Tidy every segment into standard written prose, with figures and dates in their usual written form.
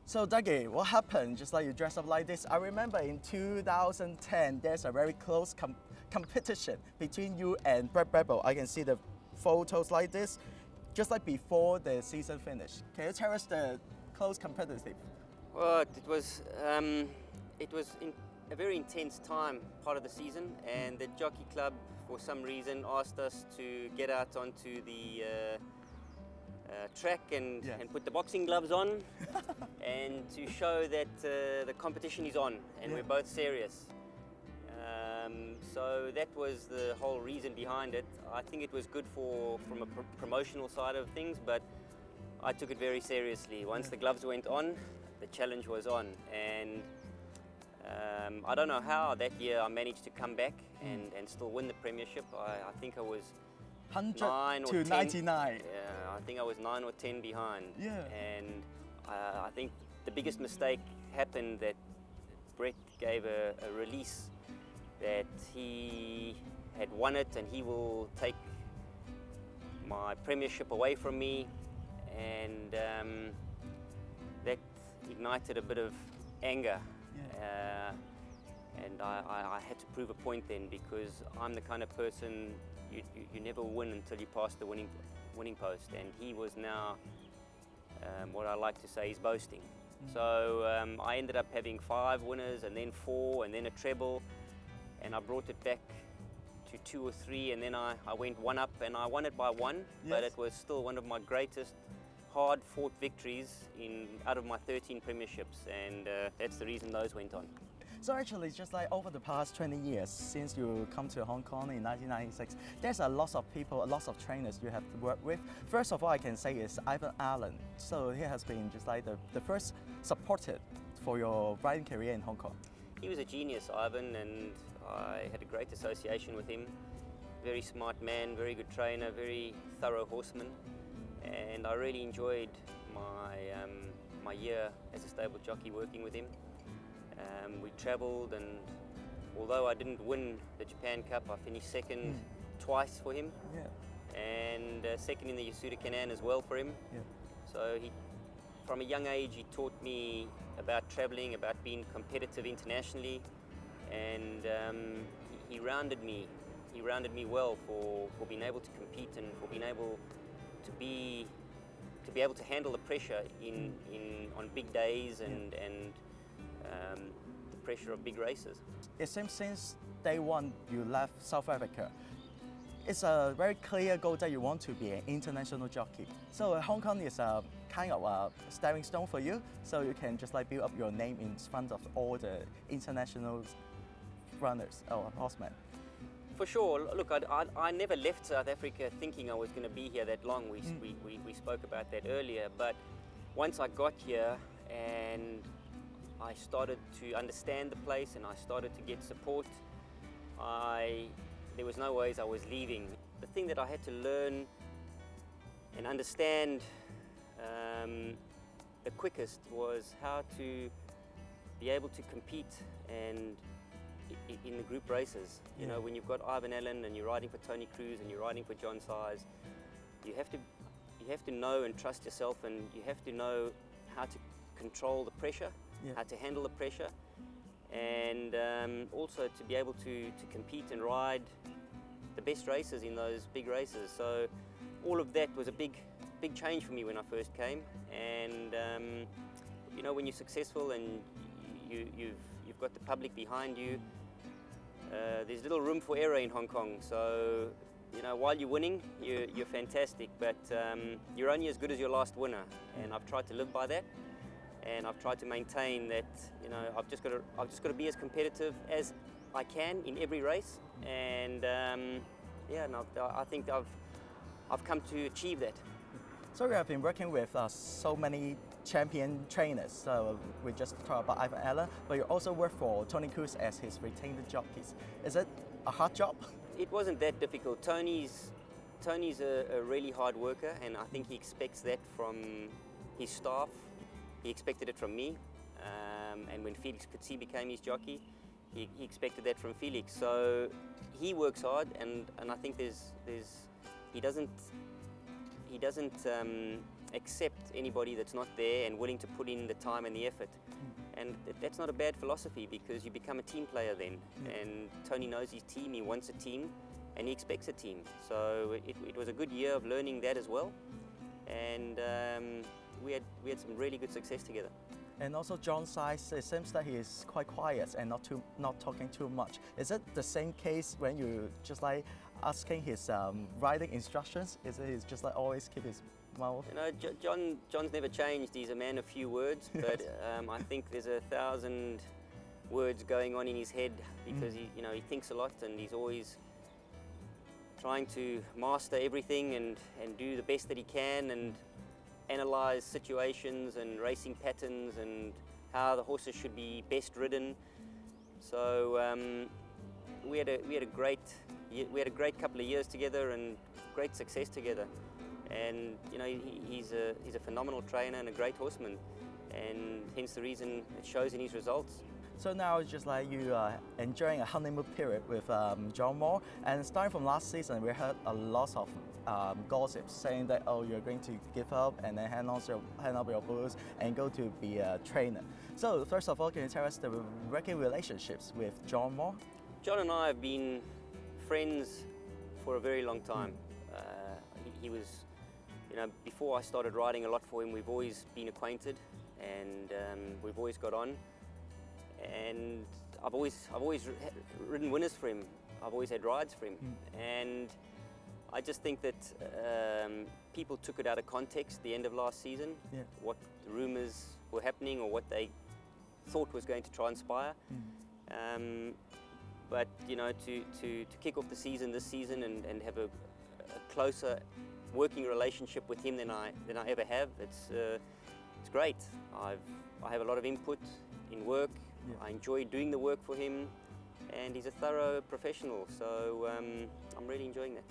So Dougie, what happened just like you dress up like this? I remember in 2010, there's a very close competition between you and Brad Rebel. I can see the photos like this, just like before the season finished. Can you tell us the close competitive? Well, it was a very intense time, part of the season, and the jockey club, for some reason, asked us to get out onto the track and put the boxing gloves on and to show that the competition is on and we're both serious. So that was the whole reason behind it. I think it was good from a promotional side of things, but I took it very seriously. Once the gloves went on, the challenge was on, and I don't know how that year I managed to come back and still win the premiership. I think I was 100 9 or to 10. 99. Yeah, I think I was 9 or 10 behind. Yeah. And I think the biggest mistake happened that Brett gave a release that he had won it and he will take my premiership away from me, and that ignited a bit of anger. And I had to prove a point then, because I'm the kind of person you never win until you pass the winning post, and he was now what I like to say is boasting. So I ended up having 5 winners and then 4 and then a treble, and I brought it back to 2 or 3, and then I went 1 up and I won it by 1, but it was still one of my greatest hard-fought victories out of my 13 premierships, and that's the reason those went on. So actually, just like over the past 20 years, since you come to Hong Kong in 1996, there's a lot of people, a lot of trainers you have worked with. First of all, I can say is Ivan Allen. So he has been just like the first supported for your riding career in Hong Kong. He was a genius, Ivan, and I had a great association with him. Very smart man, very good trainer, very thorough horseman, and I really enjoyed my year as a stable jockey working with him. We travelled, and although I didn't win the Japan Cup, I finished second twice for him, and second in the Yasuda Canaan as well for him. So from a young age, he taught me about travelling, about being competitive internationally, and he rounded me well for being able to compete and for being able to be able to handle the pressure on big days and the pressure of big races. It seems since day one you left South Africa, it's a very clear goal that you want to be an international jockey. So Hong Kong is a kind of a stepping stone for you, so you can just like build up your name in front of all the international runners or horsemen. For sure. Look, I never left South Africa thinking I was going to be here that long. We spoke about that earlier, but once I got here and I started to understand the place and I started to get support, there was no ways I was leaving. The thing that I had to learn and understand the quickest was how to be able to compete and in the group races. You know, when you've got Ivan Allen and you're riding for Tony Cruz and you're riding for John Size, you have to know and trust yourself, and you have to know how to control the pressure, how to handle the pressure, and also to be able to compete and ride the best races in those big races. So all of that was a big change for me when I first came, and you know, when you're successful and you've got the public behind you, there's little room for error in Hong Kong. So you know, while you're winning, you're fantastic, but you're only as good as your last winner, and I've tried to live by that. And I've tried to maintain that, you know, I've just got to be as competitive as I can in every race, and I think I've come to achieve that. So you have been working with so many champion trainers. So we just talked about Ivan Allen, but you also work for Tony Cruz as his retained jockeys. Is it a hard job? It wasn't that difficult. Tony's a really hard worker, and I think he expects that from his staff. He expected it from me, and when Felix Kutsi became his jockey, he expected that from Felix. So he works hard, and I think he doesn't accept anybody that's not there and willing to put in the time and the effort. And that's not a bad philosophy, because you become a team player then. And Tony knows his team, he wants a team, and he expects a team. So it was a good year of learning that as well. And we had some really good success together. And also John's side, it seems that he is quite quiet and not talking too much. Is it the same case when you just like asking his riding instructions? Is it he's just like always keep his mouth? You know, John's never changed. He's a man of few words, but I think there's 1,000 words going on in his head, because he thinks a lot, and he's always trying to master everything and do the best that he can, and analyze situations and racing patterns and how the horses should be best ridden. So we had a great couple of years together and great success together. And you know, he's a phenomenal trainer and a great horseman, and hence the reason it shows in his results. So now it's just like you are enjoying a honeymoon period with John Moore, and starting from last season we heard a lot of gossip saying that, oh, you're going to give up and then hand up your boots and go to be a trainer. So first of all, can you tell us the working relationships with John Moore? John and I have been friends for a very long time. He was, you know, before I started riding a lot for him, we've always been acquainted, and we've always got on. And I've always ridden winners for him. I've always had rides for him, and I just think that people took it out of context the end of last season. Yeah. What the rumours were happening, or what they thought was going to transpire. But you know, to kick off the season this season and have a closer working relationship with him than I ever have, it's great. I have a lot of input in work. I enjoy doing the work for him, and he's a thorough professional, so I'm really enjoying that.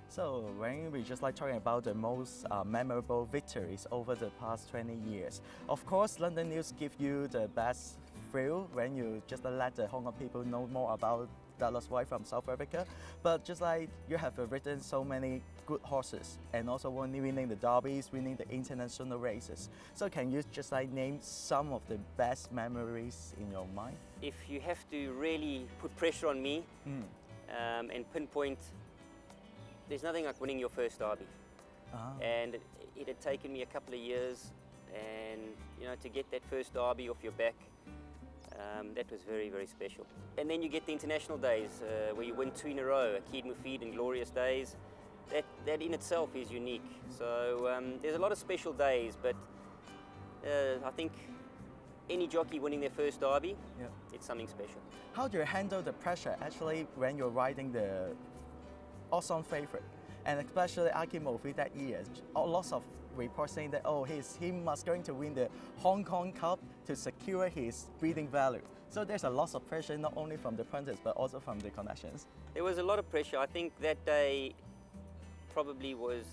So when we just like talking about the most memorable victories over the past 20 years, of course London News give you the best thrill when you just let the Hong Kong people know more about Douglas Whyte from South Africa, but just like you have ridden so many good horses and also winning the derbies, winning the international races. So can you just like name some of the best memories in your mind? If you have to really put pressure on me and pinpoint, there's nothing like winning your first derby. And it had taken me a couple of years, and you know, to get that first derby off your back, that was very, very special. And then you get the international days where you win 2 in a row, Akid Mufid and Glorious Days. That in itself is unique. So there's a lot of special days, but I think any jockey winning their first derby, it's something special. How do you handle the pressure actually when you're riding the awesome favorite? And especially Akid Mufid that year, lots of reports saying that, oh, he must going to win the Hong Kong Cup to secure his breeding value. So there's a lot of pressure, not only from the punters, but also from the connections. There was a lot of pressure. I think that day probably was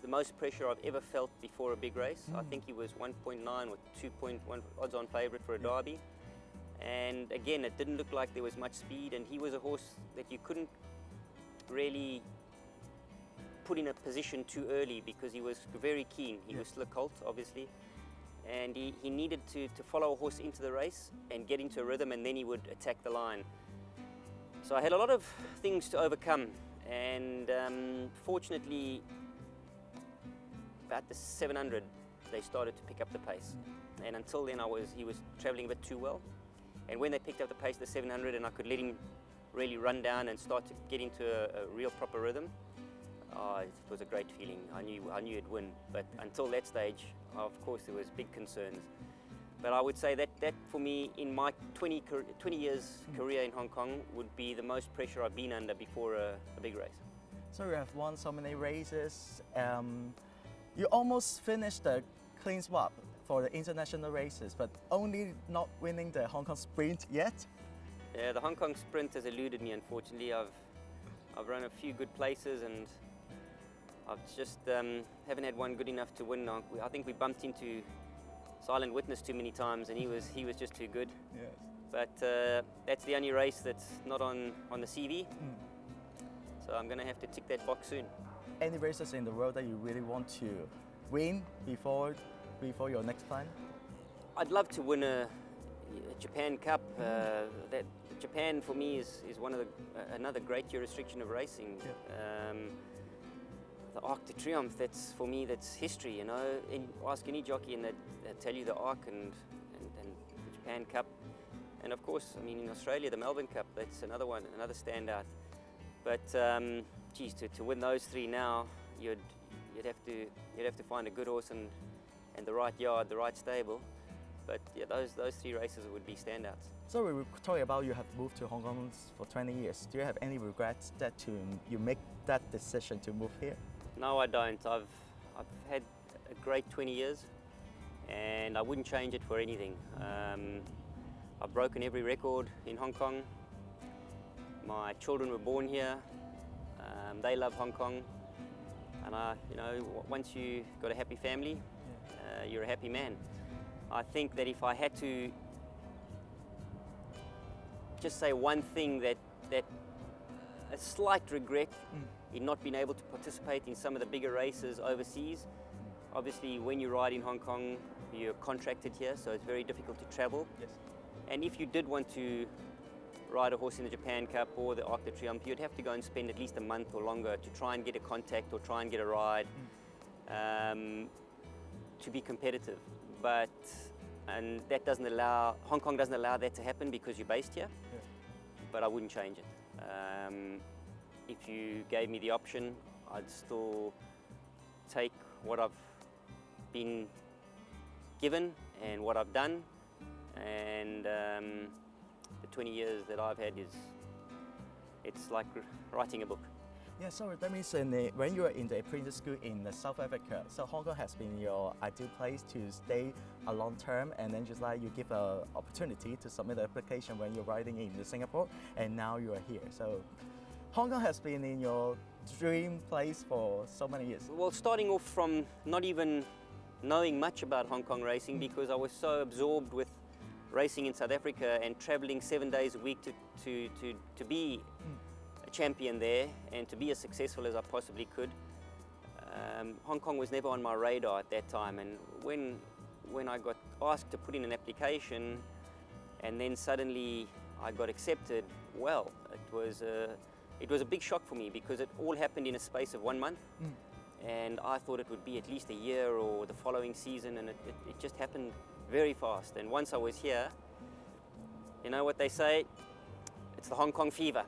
the most pressure I've ever felt before a big race. I think he was 1.9 or 2.1 odds-on favourite for a derby. And again, it didn't look like there was much speed, and he was a horse that you couldn't really put in a position too early because he was very keen. He was still a colt, obviously, and he needed to follow a horse into the race and get into a rhythm, and then he would attack the line. So I had a lot of things to overcome, and fortunately about the 700 they started to pick up the pace, and until then he was travelling a bit too well. And when they picked up the pace the 700 and I could let him really run down and start to get into a real proper rhythm, it was a great feeling. I knew it'd win, but until that stage, of course, there was big concerns. But I would say that for me, in my 20 years career in Hong Kong, would be the most pressure I've been under before a big race. So you have won so many races. You almost finished the clean swap for the international races, but only not winning the Hong Kong Sprint yet. Yeah, the Hong Kong Sprint has eluded me, unfortunately. I've run a few good places, and I've just haven't had one good enough to win. I think we bumped into Silent Witness too many times, and he was just too good. Yes. But that's the only race that's not on the CV. So I'm going to have to tick that box soon. Any races in the world that you really want to win before your next plan? I'd love to win a Japan Cup. That Japan for me is one of another great jurisdiction of racing. Yeah. The Arc de Triomphe, that's for me, that's history. You know, ask any jockey and they'll tell you the Arc and the Japan Cup, and of course, I mean in Australia the Melbourne Cup. That's another one, another standout. But geez, to win those three now, you'd have to find a good horse and the right yard, the right stable. But yeah, those three races would be standouts. So we were talking about you have moved to Hong Kong for 20 years. Do you have any regrets that you make that decision to move here? No, I don't. I've had a great 20 years, and I wouldn't change it for anything. I've broken every record in Hong Kong. My children were born here. They love Hong Kong, and you know, once you got a happy family, you're a happy man. I think that if I had to just say one thing, that a slight regret in not being able to participate in some of the bigger races overseas. Obviously, when you ride in Hong Kong, you're contracted here, so it's very difficult to travel. Yes. And if you did want to ride a horse in the Japan Cup or the Arc de Triomphe, you'd have to go and spend at least a month or longer to try and get a contact or try and get a ride to be competitive. And that doesn't allow, Hong Kong doesn't allow that to happen because you're based here. Yeah. But I wouldn't change it. If you gave me the option, I'd still take what I've been given and what I've done, and the 20 years that I've had it's like writing a book. Yeah, so that means when you were in the apprentice school in South Africa, so Hong Kong has been your ideal place to stay a long term, and then just like you give an opportunity to submit an application when you're riding in Singapore, and now you are here. So Hong Kong has been in your dream place for so many years. Well, starting off from not even knowing much about Hong Kong racing, because I was so absorbed with racing in South Africa and traveling 7 days a week to be champion there and to be as successful as I possibly could. Hong Kong was never on my radar at that time, and when I got asked to put in an application and then suddenly I got accepted, well, it was a big shock for me, because it all happened in a space of 1 month. And I thought it would be at least a year or the following season, and it just happened very fast. And once I was here, you know what they say, it's the Hong Kong fever.